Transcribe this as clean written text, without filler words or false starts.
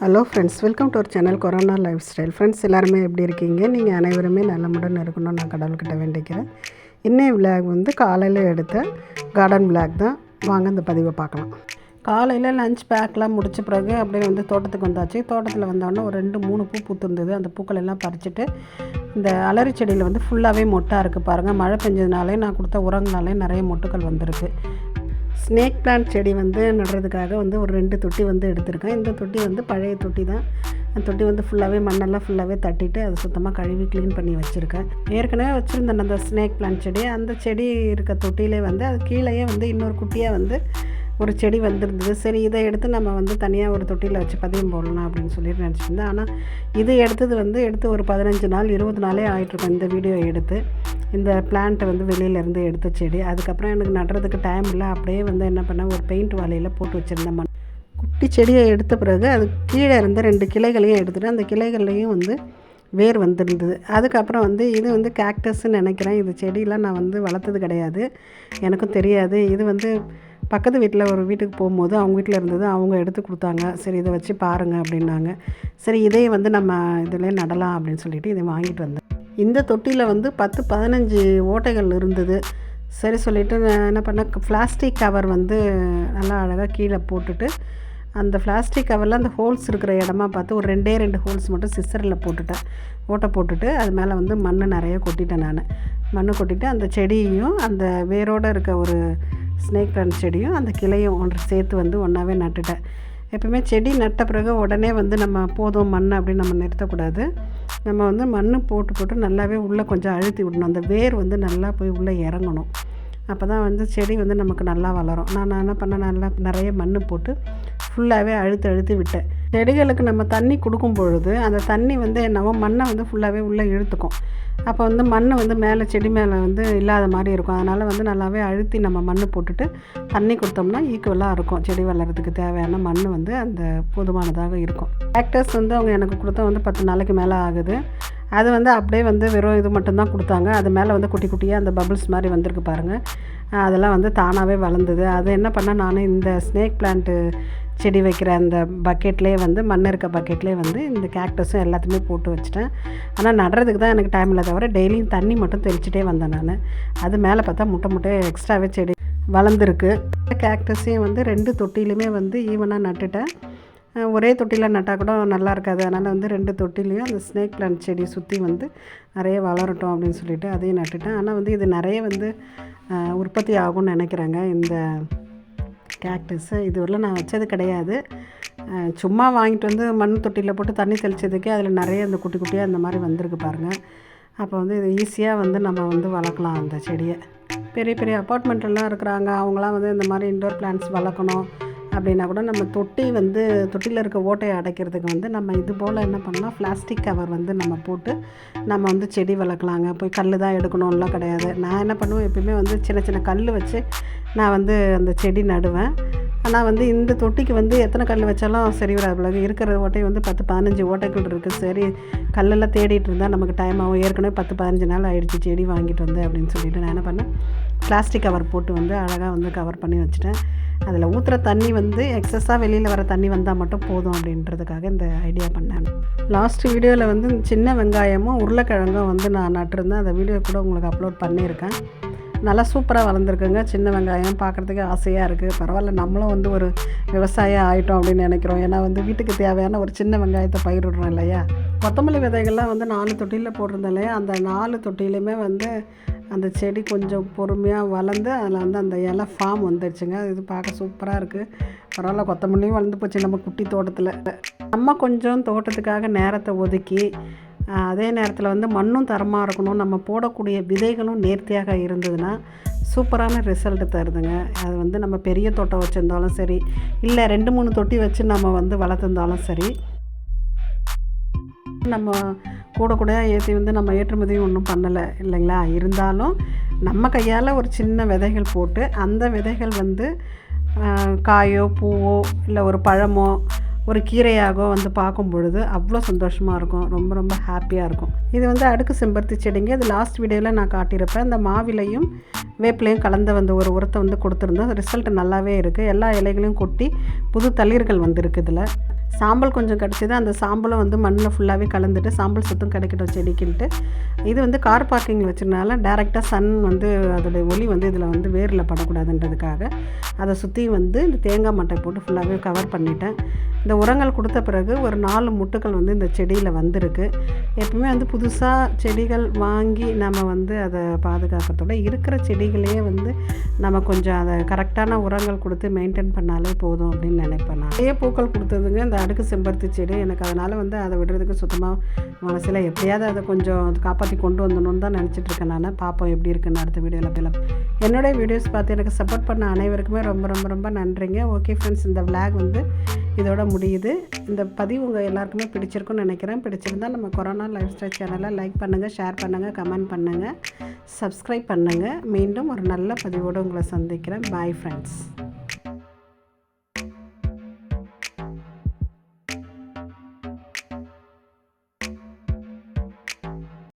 Hello friends, welcome to our channel corona lifestyle. Friends எல்லாருமே எப்படி இருக்கீங்க? நீங்கள் அனைவருமே நலமுடன் இருக்கணும்னு நான் கடவுள்கிட்ட வேண்டிக்கிறேன். இன்னைய விளாக் வந்து காலையில் எடுத்த கார்டன் விளாக் தான். வாங்க இந்த பதிவை பார்க்கலாம். காலையில் லஞ்ச் பேக்லாம் முடித்த பிறகு அப்படியே வந்து தோட்டத்துக்கு வந்தாச்சு. தோட்டத்தில் வந்தோடனே ஒரு 2-3 பூ பூத்துருந்தது. அந்த பூக்கள் எல்லாம் பறிச்சுட்டு இந்த அலரி செடியில் வந்து ஃபுல்லாகவே மொட்டாக இருக்குது பாருங்கள். மழை பெஞ்சதுனாலே நான் கொடுத்த உரங்களாலே நிறைய மொட்டுக்கள் வந்திருக்கு. ஸ்னேக் பிளான்ட் செடி வந்து நடுறதுக்காக வந்து ஒரு 2 தொட்டி வந்து எடுத்திருக்கேன். இந்த தொட்டி வந்து பழைய தொட்டி தான். அந்த தொட்டி வந்து ஃபுல்லாகவே மண்ணெல்லாம் ஃபுல்லாகவே தட்டிட்டு அதை சுத்தமாக கழுவி க்ளீன் பண்ணி வச்சுருக்கேன். ஏற்கனவே வச்சுருந்தேன் அந்த ஸ்னேக் பிளான்ட் செடி. அந்த செடி இருக்க தொட்டியிலே வந்து அது கீழேயே வந்து இன்னொரு குட்டியாக வந்து ஒரு செடி வந்துருந்தது. சரி, இதை எடுத்து நம்ம வந்து தனியாக ஒரு தொட்டியில் வச்சு பதியம் போடலாம் அப்படின்னு சொல்லிட்டு நினச்சிருந்தேன். ஆனால் இது எடுத்து ஒரு 15 நாள் 20 நாளே ஆகிட்ருக்கோம் இந்த வீடியோ எடுத்து. இந்த பிளான்ட்டை வந்து வெளியிலேருந்து எடுத்த செடி. அதுக்கப்புறம் எனக்கு நடுறதுக்கு டைம் இல்லை. அப்படியே வந்து என்ன பண்ணேன், ஒரு பெயிண்ட் வாலையில் போட்டு வச்சுருந்தேன் மண். குட்டி செடியை எடுத்த பிறகு அது கீழே இருந்த 2 கிளைகளையும் எடுத்துகிட்டு அந்த கிளைகள்லையும் வந்து வேர் வந்துருந்தது. அதுக்கப்புறம் வந்து இது வந்து கேக்டஸ்ன்னு நினைக்கிறேன். இது செடியெலாம் நான் வந்து வளர்த்தது கிடையாது, எனக்கும் தெரியாது. இது வந்து பக்கத்து வீட்டில் ஒரு வீட்டுக்கு போகும்போது அவங்க வீட்டில் இருந்தது, அவங்க எடுத்து கொடுத்தாங்க. சரி, இதை வச்சு பாருங்கள் அப்படின்னாங்க. சரி, இதையும் வந்து நம்ம இதில் நடலாம் அப்படின்னு சொல்லிட்டு இதை வாங்கிட்டு வந்தேன். இந்த தொட்டியில் வந்து 10-15 ஓட்டைகள் இருந்தது. சரி சொல்லிவிட்டு நான் என்ன பண்ணேன், பிளாஸ்டிக் கவர் வந்து நல்லா அழகாக கீழே போட்டுட்டு அந்த பிளாஸ்டிக் கவரில் அந்த ஹோல்ஸ் இருக்கிற இடமா பார்த்து ஒரு 2 ஹோல்ஸ் மட்டும் சிசரில் போட்டுட்டேன். ஓட்டை போட்டுட்டு அது மேலே வந்து மண் நிறைய கொட்டிட்டேன். நான் மண் கொட்டிட்டு அந்த செடியையும் அந்த வேரோடு இருக்க ஒரு ஸ்னேக் பிளான்ட் செடியும் அந்த கிளையும் ஒன்று சேர்த்து வந்து ஒன்றாவே நட்டுட்டேன். எப்பவுமே செடி நட்ட பிறகு உடனே வந்து நம்ம போதும் மண் அப்படின்னு நம்ம நிறுத்தக்கூடாது. நம்ம வந்து மண் போட்டு நல்லாவே உள்ளே கொஞ்சம் அழுத்தி விடணும். அந்த வேர் வந்து நல்லா போய் உள்ளே இறங்கணும். அப்போ தான் வந்து செடி வந்து நமக்கு நல்லா வளரும். நான் என்ன பண்ணேன், நல்லா நிறைய மண் போட்டு ஃபுல்லாகவே அழுத்தி விட்டேன். செடிகளுக்கு நம்ம தண்ணி கொடுக்கும் பொழுது அந்த தண்ணி வந்து என்னவோ மண்ணை வந்து ஃபுல்லாகவே உள்ளே இழுத்துக்கும். அப்போ வந்து மண் வந்து மேலே செடி மேலே வந்து இல்லாத மாதிரி இருக்கும். அதனால் வந்து நல்லாவே அழுத்தி நம்ம மண் போட்டுட்டு தண்ணி கொடுத்தோம்னா ஈக்குவலாக இருக்கும். செடி வளர்கிறதுக்கு தேவையான மண் வந்து அந்த போதுமானதாக இருக்கும். கேக்டஸ் வந்து அவங்க எனக்கு கொடுத்தா வந்து 10 நாளைக்கு மேலே ஆகுது. அது வந்து அப்படியே வந்து வெறும் இது மட்டும்தான் கொடுத்தாங்க. அது மேலே வந்து குட்டி குட்டியாக அந்த பபிள்ஸ் மாதிரி வந்திருக்கு பாருங்கள். அதெல்லாம் வந்து தானாகவே வளர்ந்தது. அது என்ன பண்ணால் நான் இந்த ஸ்னேக் பிளான்ட்டு செடி வைக்கிற அந்த பக்கெட்லேயே வந்து மண் இருக்க பக்கெட்லேயே வந்து இந்த கேக்டஸும் எல்லாத்தையுமே போட்டு வச்சுட்டேன். ஆனால் நடுறதுக்கு தான் எனக்கு டைம் இல்லை, தவிர டெய்லியும் தண்ணி மட்டும் தெளிச்சிட்டே வந்தேன் நான். அது மேலே பார்த்தா முட்டை எக்ஸ்ட்ராவே செடி வளர்ந்துருக்கு. கேக்டஸையும் வந்து 2 தொட்டிலையுமே வந்து ஈவனாக நட்டுட்டேன். ஒரே தொட்டியில் நட்டால் கூட நல்லா இருக்காது. அதனால் வந்து 2 தொட்டிலையும் அந்த ஸ்னேக் பிளான்ட் செடி சுற்றி வந்து நிறைய வளரட்டும் அப்படின்னு சொல்லிட்டு அதையும் நட்டுட்டேன். ஆனால் வந்து இது நிறைய வந்து உற்பத்தி ஆகும்னு நினைக்கிறேங்க இந்த கேக்டஸு. இதுவரையிலும் நான் வச்சது கிடையாது. சும்மா வாங்கிட்டு வந்து மண் தொட்டியில் போட்டு தண்ணி தெளித்ததுக்கே அதில் நிறைய இந்த குட்டி குட்டியாக இந்த மாதிரி வந்திருக்கு பாருங்கள். அப்போ வந்து இது ஈஸியாக வந்து நம்ம வந்து வளர்க்கலாம் அந்த செடியை. பெரிய அப்பார்ட்மெண்ட்லாம் இருக்கிறாங்க, அவங்களாம் வந்து இந்த மாதிரி இன்டோர் பிளான்ட்ஸ் வளர்க்கணும் அப்படின்னா கூட நம்ம தொட்டியில் இருக்க ஓட்டையை அடைக்கிறதுக்கு வந்து நம்ம இது போல் என்ன பண்ணலாம், பிளாஸ்டிக் கவர் வந்து நம்ம போட்டு நம்ம வந்து செடி வளர்க்கலாங்க. போய் கல் தான் எடுக்கணும்லாம் கிடையாது. நான் என்ன பண்ணுவேன், எப்பயுமே வந்து சின்ன கல் வச்சு நான் வந்து அந்த செடி நடுவேன். ஆனால் வந்து இந்த தொட்டிக்கு வந்து எத்தனை கல் வச்சாலும் சரி வராது. இருக்கிற ஓட்டை வந்து 10-15 ஓட்டைகள் இருக்குது. சரி, கல்லெல்லாம் தேடிட்டு இருந்தால் நமக்கு டைம் ஆகும். ஏற்கனவே 10-15 நாள் ஆகிடுச்சு செடி வாங்கிட்டு வந்து அப்படின்னு சொல்லிட்டு நான் என்ன பண்ணேன், பிளாஸ்டிக் கவர் போட்டு வந்து அழகாக வந்து கவர் பண்ணி வச்சுட்டேன். அதில் ஊற்றுற தண்ணி வந்து எக்ஸஸாக வெளியில் வர தண்ணி வந்தால் மட்டும் போதும் அப்படின்றதுக்காக இந்த ஐடியா பண்ணேன். லாஸ்ட் வீடியோவில் வந்து சின்ன வெங்காயமும் உருளைக்கிழங்கும் வந்து நான் நட்டிருந்தேன். அந்த வீடியோ கூட உங்களுக்கு அப்லோட் பண்ணியிருக்கேன். நல்லா சூப்பராக வளர்ந்துருக்குங்க. சின்ன வெங்காயம் பார்க்குறதுக்கு ஆசையாக இருக்குது. பரவாயில்ல, நம்மளும் வந்து ஒரு விவசாயம் ஆகிட்டோம் அப்படின்னு நினைக்கிறோம். ஏன்னா வந்து வீட்டுக்கு தேவையான ஒரு சின்ன வெங்காயத்தை பயிரிடுறோம் இல்லையா. கொத்தமல்லி விதைகள்லாம் வந்து 4 தொட்டியில் போட்டிருந்தேன் இல்லையா. அந்த 4 தொட்டிலையுமே வந்து அந்த செடி கொஞ்சம் பொறுமையாக வளர்ந்து அதில் வந்து அந்த இலை ஃபார்ம் வந்துடுச்சுங்க. இது பார்க்க சூப்பராக இருக்குது. பரவாயில்ல, கொத்தமல்லியும் வளர்ந்து போச்சு நம்ம குட்டி தோட்டத்தில். நம்ம கொஞ்சம் தோட்டத்துக்காக நேரத்தை ஒதுக்கி அதே நேரத்தில் வந்து மண்ணும் தரமாக இருக்கணும், நம்ம போடக்கூடிய விதைகளும் நேர்த்தியாக இருந்ததுன்னா சூப்பரான ரிசல்ட் தருதுங்க. அது வந்து நம்ம பெரிய தோட்டம் வச்சுருந்தாலும் சரி, இல்லை 2-3 தொட்டி வச்சு நம்ம வந்து வளர்த்துருந்தாலும் சரி, நம்ம கூட ஏற்றி வந்து நம்ம ஏற்றுமதியும் ஒன்றும் பண்ணலை இல்லைங்களா. இருந்தாலும் நம்ம கையால் ஒரு சின்ன விதைகள் போட்டு அந்த விதைகள் வந்து காயோ பூவோ இல்லை ஒரு பழமோ ஒரு கீரையாகவோ வந்து பார்க்கும் பொழுது அவ்வளோ சந்தோஷமாக இருக்கும். ரொம்ப ஹாப்பியாக இருக்கும். இது வந்து அடுக்கு செம்பருத்தி செடிங்க. இது லாஸ்ட் வீடியோவில் நான் காட்டியிருப்பேன். இந்த மாவிலையும் வேப்பிலையும் கலந்த வந்து ஒரு உரத்தை வந்து கொடுத்துருந்தோம். ரிசல்ட் நல்லாவே இருக்குது. எல்லா இலைகளையும் கொட்டி புது தளிர்கள் வந்துருக்கு. இதில் சாம்பல் கொஞ்சம் கிடச்சிது. அந்த சாம்பலும் வந்து மண்ணில் ஃபுல்லாகவே கலந்துட்டு சாம்பல் சுத்தம் கிடைக்கட்டும் செடிக்குன்ட்டு. இது வந்து கார் பார்க்கிங்கில் வச்சுருந்தனால டேரெக்டாக சன் வந்து அதோடைய ஒளி வந்து இதில் வந்து வேரில் படக்கூடாதுன்றதுக்காக அதை சுற்றி வந்து இந்த தேங்காய் மட்டை போட்டு ஃபுல்லாகவே கவர் பண்ணிட்டேன். இந்த உரங்கள் கொடுத்த பிறகு ஒரு 4 முட்டுக்கள் வந்து இந்த செடியில் வந்திருக்கு. எப்பவுமே வந்து புதுசாக செடிகள் வாங்கி நம்ம வந்து அதை பாதுகாக்கிறதோட இருக்கிற செடிகளையே வந்து நம்ம கொஞ்சம் அதை கரெக்டான உரங்கள் கொடுத்து மெயின்டைன் பண்ணாலே போதும் அப்படின்னு நினைப்பேன். நான் நிறைய பூக்கள் கொடுத்ததுங்க இந்த அடுக்கு செம்பருத்தி செடி. எனக்கு அதனால் வந்து அதை விடுறதுக்கு சுத்தமாக மனசில் எப்படியாவது அதை கொஞ்சம் காப்பாற்றி கொண்டு வந்துடணும்னு தான் நினச்சிட்ருக்கேன். நான் பார்ப்போம் எப்படி இருக்குன்னு அடுத்த வீடியோவில் போய். என்னுடைய வீடியோஸ் பார்த்து எனக்கு சப்போர்ட் பண்ண அனைவருக்குமே ரொம்ப ரொம்ப ரொம்ப நன்றிங்க. ஓகே ஃப்ரெண்ட்ஸ், இந்த விளாக் வந்து இதோட முடியுது. இந்த பதிவு உங்கள் எல்லாருக்குமே பிடிச்சிருக்குன்னு நினைக்கிறேன். பிடிச்சிருந்தால் நம்ம கொரோனா லைஃப் ஸ்டைல் சேனலை லைக் பண்ணுங்கள், ஷேர் பண்ணுங்கள், கமெண்ட் பண்ணுங்கள், சப்ஸ்கிரைப் பண்ணுங்கள். மீண்டும் ஒரு நல்ல பதிவோடு உங்களை சந்திக்கிறேன். Bye friends.